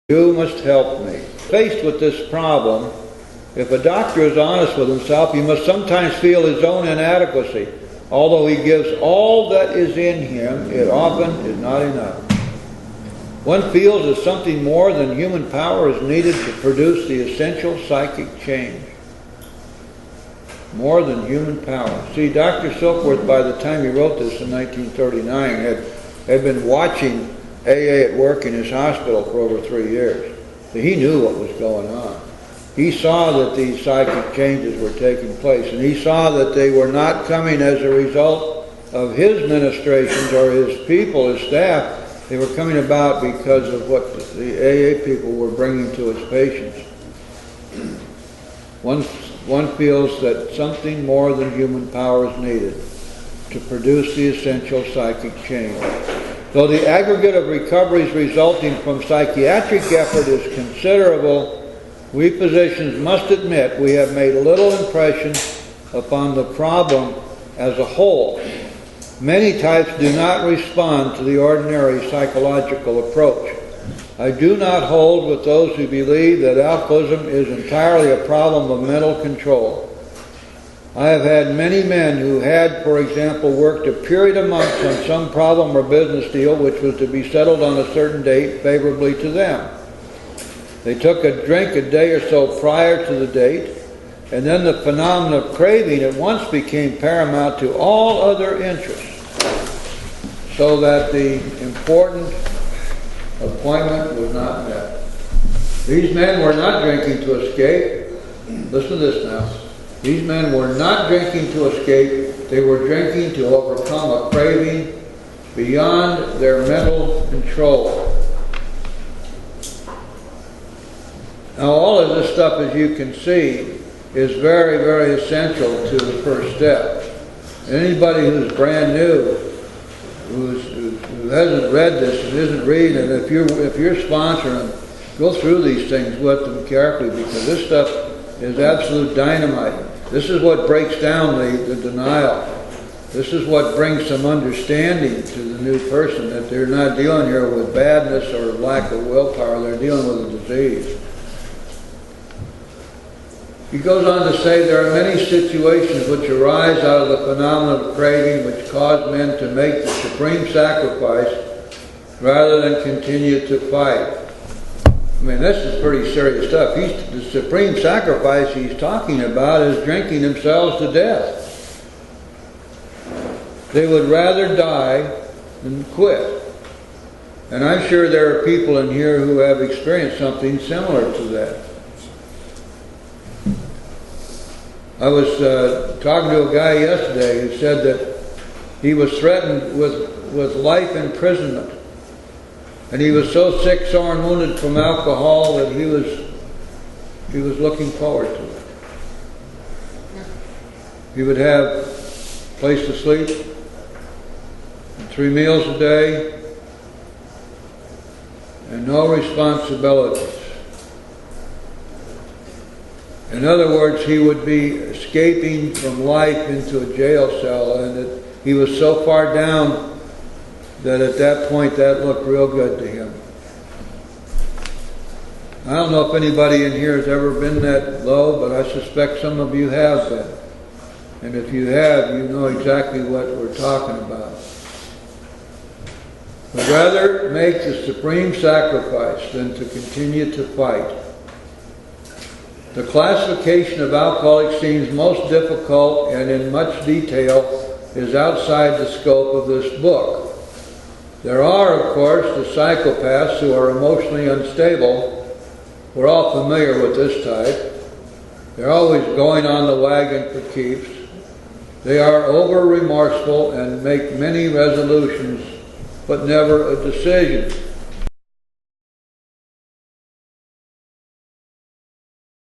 You must help me. Faced with this problem, if a doctor is honest with himself, he must sometimes feel his own inadequacy. Although he gives all that is in him, it often is not enough. One feels that something more than human power is needed to produce the essential psychic change. More than human power. See, Dr. Silkworth, by the time he wrote this in 1939, had been watching AA at work in his hospital for over 3 years. So he knew what was going on. He saw that these psychic changes were taking place, and he saw that they were not coming as a result of his ministrations or his people, his staff. They were coming about because of what the AA people were bringing to his patients. One feels that something more than human power is needed to produce the essential psychic change. Though the aggregate of recoveries resulting from psychiatric effort is considerable, we physicians must admit we have made little impression upon the problem as a whole. Many types do not respond to the ordinary psychological approach. I do not hold with those who believe that alcoholism is entirely a problem of mental control. I have had many men who had, for example, worked a period of months on some problem or business deal which was to be settled on a certain date favorably to them. They took a drink a day or so prior to the date, and then the phenomenon of craving at once became paramount to all other interests, so that the important appointment was not met. These men were not drinking to escape. Listen to this now. These men were not drinking to escape. They were drinking to overcome a craving beyond their mental control. Now, all of this stuff, as you can see, is very, very essential to the first step. Anybody who's brand new, who hasn't read this and isn't reading it, if you're sponsoring them, go through these things with them carefully, because this stuff is absolute dynamite. This is what breaks down the denial. This is what brings some understanding to the new person, that they're not dealing here with badness or lack of willpower, they're dealing with a disease. He goes on to say there are many situations which arise out of the phenomenon of craving which cause men to make the supreme sacrifice rather than continue to fight. I mean, this is pretty serious stuff. The supreme sacrifice he's talking about is drinking themselves to death. They would rather die than quit. And I'm sure there are people in here who have experienced something similar to that. I was talking to a guy yesterday who said that he was threatened with life imprisonment. And he was so sick, sore, and wounded from alcohol that he was looking forward to it. He would have a place to sleep, 3 meals a day, and no responsibilities. In other words, he would be escaping from life into a jail cell, and that he was so far down that at that point that looked real good to him. I don't know if anybody in here has ever been that low, but I suspect some of you have been. And if you have, you know exactly what we're talking about. But rather make the supreme sacrifice than to continue to fight. The classification of alcoholics seems most difficult and in much detail is outside the scope of this book. There are, of course, the psychopaths who are emotionally unstable. We're all familiar with this type. They're always going on the wagon for keeps. They are over-remorseful and make many resolutions, but never a decision.